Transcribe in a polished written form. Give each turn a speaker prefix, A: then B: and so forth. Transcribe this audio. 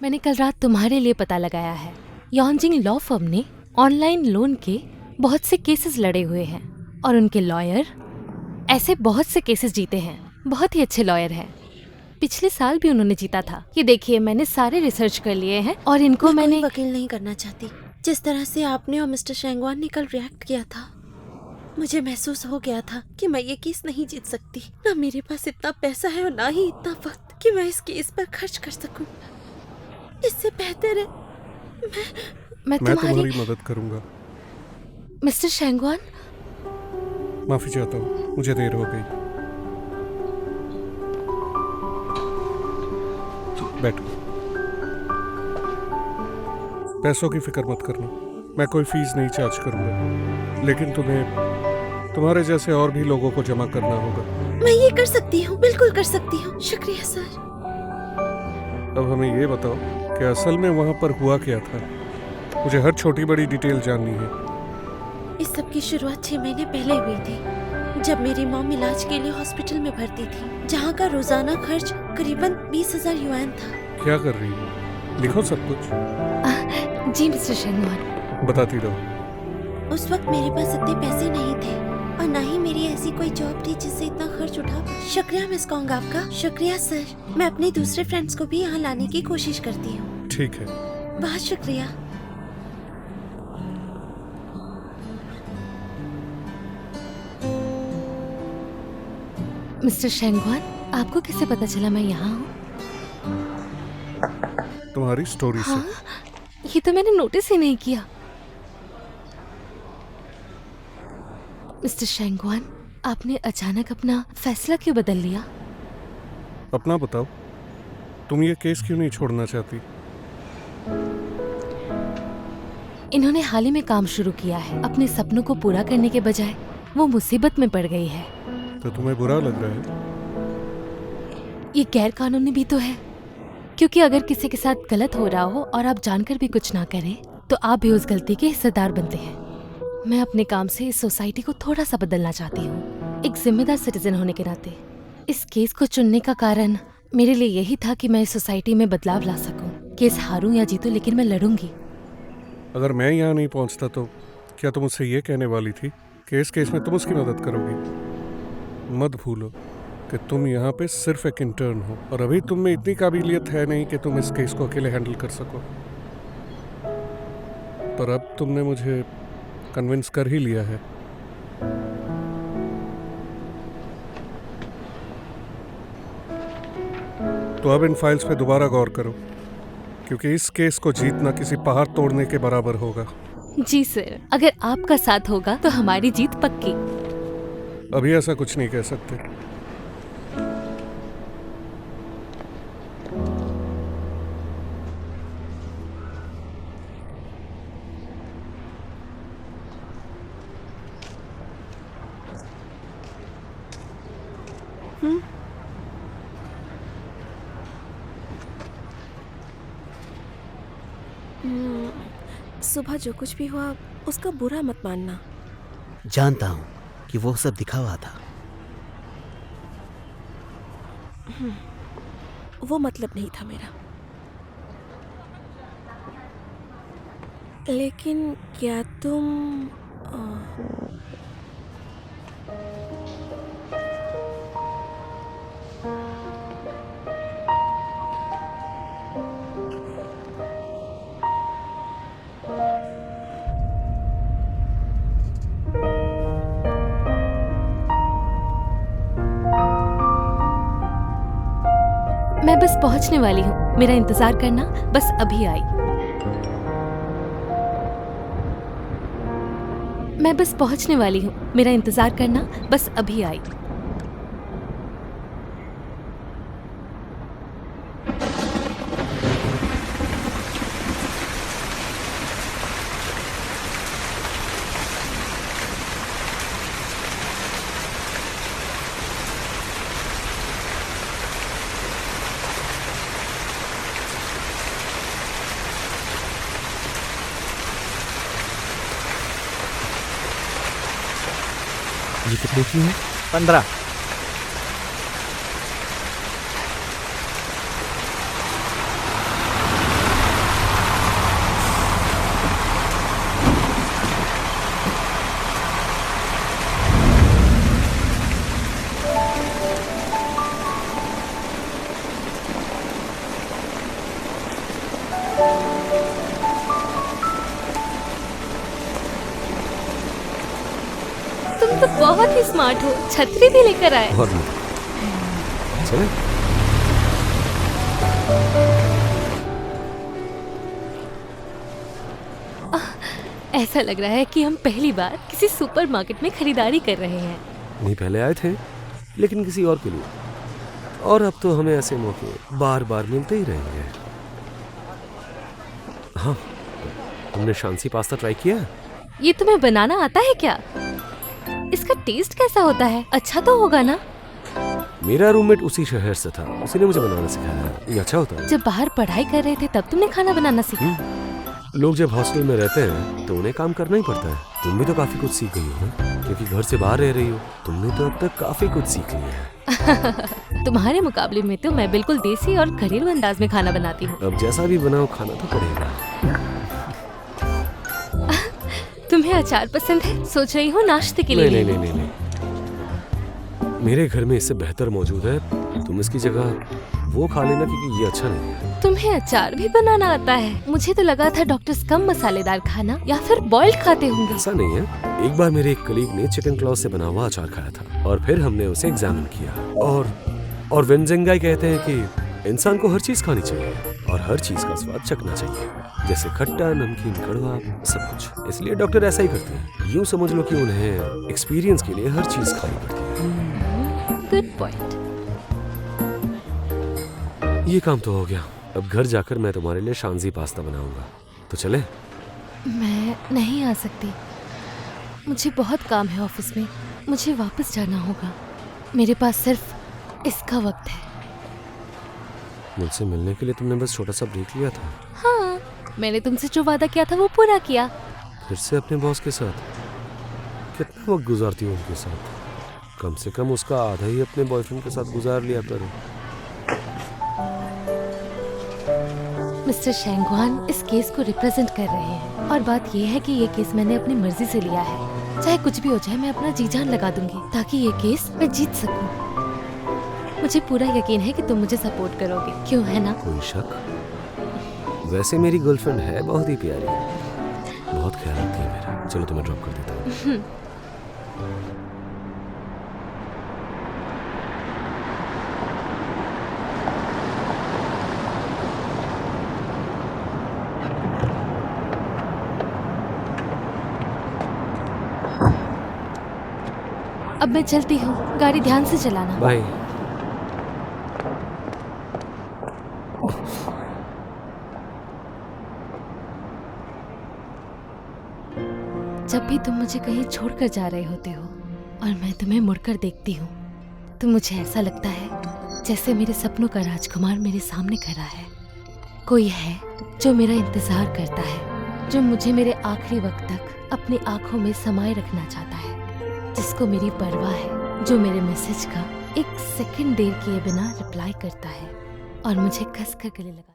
A: मैंने कल रात तुम्हारे लिए पता लगाया है। यॉन्जिंग लॉ फर्म ने ऑनलाइन लोन के बहुत से केसेस लड़े हुए हैं और उनके लॉयर ऐसे बहुत से केसेस जीते हैं। बहुत ही अच्छे लॉयर हैं। पिछले साल भी उन्होंने जीता था। ये देखिए, मैंने सारे रिसर्च कर लिए हैं और इनको मैंने
B: कोई वकील नहीं करना चाहती। जिस तरह से आपने और मिस्टर शेंगवान ने कल रिएक्ट किया था, मुझे महसूस हो गया था कि मैं ये केस नहीं जीत सकती। ना मेरे पास इतना पैसा है और ना ही इतना वक्त कि मैं इस केस पर खर्च कर सकूं। इससे बेहतर है
A: मैं
C: तुम्हारी मदद करूंगा।
A: मिस्टर शेंगवान,
C: माफी चाहता हूँ, मुझे देर हो गई। बैठो। पैसों की फिक्र मत करना, मैं कोई फीस नहीं चार्ज करूंगा, लेकिन तुम्हें तुम्हारे जैसे और भी लोगों को जमा करना होगा।
B: मैं ये कर सकती हूँ, बिल्कुल कर सकती हूँ। शुक्रिया सर।
C: अब हमें ये बताओ कि असल में वहाँ पर हुआ क्या था। मुझे हर छोटी बड़ी डिटेल जाननी है।
B: इस सब की शुरुआत 6 महीने पहले हुई थी, जब मेरी मॉम इलाज के लिए हॉस्पिटल में भर्ती थी, जहाँ का रोजाना खर्च करीबन 20,000 युआन था।
C: क्या कर रही हो? लिखो सब कुछ।
A: जी मिस्टर शेंगवान।
C: बताती रहो।
B: उस वक्त मेरे पास इतने पैसे नहीं थे और ना ही मेरी ऐसी कोई जॉब थी जिससे इतना खर्च उठा। शुक्रिया मिस कॉन्ग आपका। शुक्रिया सर। मैं अपने दूसरे फ्रेंड्स को भी यहाँ लाने की कोशिश करती हूँ।
C: ठीक है।
B: बहुत शुक्रिया।
A: मिस्टर शेंगवान, आपको कैसे पता चला मैं यहाँ हूँ?
C: तुम्हारी स्टोरी से।
A: ये तो मैंने नोटिस ही नहीं किया। मिस्टर शेंगवान, आपने अचानक अपना फैसला क्यों बदल लिया?
C: अपना बताओ, तुम ये केस क्यों नहीं छोड़ना चाहती?
A: इन्होंने हाल ही में काम शुरू किया है। अपने सपनों को पूरा करने के बजाय वो मुसीबत में पड़ गई है।
C: तो तुम्हें बुरा लग रहा है?
A: ये गैर कानूनी भी तो है, क्योंकि अगर किसी के साथ गलत हो रहा हो और आप जानकर भी कुछ ना करें तो आप भी उस गलती के हिस्सेदार बनते हैं। मैं अपने काम से इस सोसाइटी को थोड़ा सा बदलना चाहती हूँ, एक जिम्मेदार सिटीजन होने के नाते। इस केस को चुनने का कारण मेरे लिए यही था कि मैं इस सोसाइटी में बदलाव ला सकूं। केस हारूं या जीतूं, लेकिन मैं लड़ूंगी।
C: अगर मैं यहाँ नहीं पहुँचता तो क्या तुम उससे ये कहने वाली थी कि इस केस में तुम उसकी मदद करोगी? मत भूलो कि तुम यहाँ पे सिर्फ एक इंटर्न हो और अभी तुम में इतनी काबिलियत है नहीं कि तुम इस केस को अकेले हैंडल कर सको। पर अब तुमने मुझे कन्विंस कर ही लिया है। तो अब इन फाइल्स पे दोबारा गौर करो, क्योंकि इस केस को जीतना किसी पहाड़ तोड़ने के बराबर होगा।
A: जी सर, अगर आपका साथ होगा तो हमारी जीत पक्की।
C: अभी ऐसा कुछ नहीं कह सकते।
B: सुबह जो कुछ भी हुआ उसका बुरा मत मानना।
D: जानता हूँ कि वो सब दिखावा था।
B: वो मतलब नहीं था मेरा। लेकिन क्या तुम
A: मैं बस पहुंचने वाली हूँ, मेरा इंतजार करना। बस अभी आई। मैं बस पहुंचने वाली हूँ, मेरा इंतजार करना। बस अभी आई।
D: ये कितने की है? 15।
A: तुम तो बहुत ही स्मार्ट हो, छतरी भी लेकर आए।
E: और नहीं चले।
A: ऐसा लग रहा है कि हम पहली बार किसी सुपरमार्केट में खरीदारी कर रहे हैं।
E: नहीं पहले आए थे, लेकिन किसी और के लिए। और अब तो हमें ऐसे मौके बार बार मिलते ही रहेंगे। हाँ, तुमने शांसी पास्ता ट्राई किया है?
A: ये तुम्हें बनाना आता है क्या? इसका टेस्ट कैसा होता है? अच्छा तो होगा ना?
E: मेरा रूममेट उसी शहर से था, उसी ने मुझे बनाना सिखाया है। ये अच्छा होता है।
A: जब बाहर पढ़ाई कर रहे थे तब तुमने खाना बनाना सीखा?
E: लोग जब हॉस्टल में रहते हैं तो उन्हें काम करना ही पड़ता है। तुम भी तो काफी कुछ सीख गई हो ना, क्योंकि घर से बाहर रह रही हो। तुमने तो अब तक काफी कुछ सीख लिया है।
A: तुम्हारे मुकाबले में तो मैं बिल्कुल देसी और घरेलू अंदाज में खाना बनाती हूँ।
E: अब जैसा भी बनाओ खाना तो पड़ेगा।
A: तुम्हें अचार पसंद है? सोच रही हो नाश्ते के लिए
E: नहीं
A: ले
E: नहीं
A: लूं?
E: नहीं नहीं, मेरे घर में इससे बेहतर मौजूद है। तुम इसकी जगह वो खा लेना, क्योंकि ये अच्छा नहीं है।
A: तुम्हें अचार भी बनाना आता है? मुझे तो लगा था डॉक्टर्स कम मसालेदार खाना या फिर बॉइल्ड खाते होंगे।
E: ऐसा नहीं है। एक बार मेरे एक कलीग ने चिकन क्लॉथ से बना हुआ अचार खाया था और फिर हमने उसे एग्जामिन किया। और वेंजेंगाई कहते हैं कि इंसान को हर चीज खानी चाहिए और हर चीज का स्वाद चखना चाहिए, जैसे खट्टा, नमकीन, कड़वा, सब कुछ। इसलिए डॉक्टर ऐसा ही करते हैं। यूँ समझ लो कि उन्हें एक्सपीरियंस के लिए हर चीज खानी पड़ती है।
A: Good point.
E: ये काम तो हो गया। अब घर जाकर मैं तुम्हारे लिए शांजी पास्ता बनाऊंगा। तो चले?
A: मैं नहीं आ सकती, मुझे बहुत काम है ऑफिस में। मुझे वापस जाना होगा। मेरे पास सिर्फ इसका वक्त है।
E: मुझसे मिलने के लिए तुमने बस छोटा सा ब्रेक लिया था।
A: हाँ, मैंने तुमसे जो वादा किया था वो पूरा किया।
E: फिर से अपने बॉस के साथ? कितना वक्त गुजारती हो उनके साथ? कम से कम उसका आधा ही अपने बॉयफ्रेंड के साथ गुजार लिया करो।
A: मिस्टर शेंगवान इस केस को रिप्रेजेंट कर रहे हैं और बात यह है कि ये केस मैंने अपनी मर्जी से लिया है। चाहे कुछ भी हो जाए, मैं अपना जी जान लगा दूंगी ताकि ये केस मैं जीत सकूं। मुझे पूरा यकीन है कि तुम मुझे सपोर्ट करोगे, क्यों है ना?
E: कोई शक? वैसे मेरी गर्लफ्रेंड है बहुत ही प्यारी, बहुत ख्याल रखती है मेरा। चलो तुम्हें ड्रॉप कर देता हूँ।
A: अब मैं चलती हूँ, गाड़ी ध्यान से चलाना।
E: बाय।
A: जब भी तुम मुझे कहीं छोड़कर जा रहे होते हो और मैं तुम्हें मुड़कर देखती हूँ तो मुझे ऐसा लगता है जैसे मेरे सपनों का राजकुमार मेरे सामने खड़ा है। कोई है जो मेरा इंतजार करता है, जो मुझे मेरे आखिरी वक्त तक अपनी आंखों में समाये रखना चाहता है, जिसको मेरी परवाह है, जो मेरे मैसेज का एक सेकंड देर किए बिना रिप्लाई करता है और मुझे कस कर गले लगा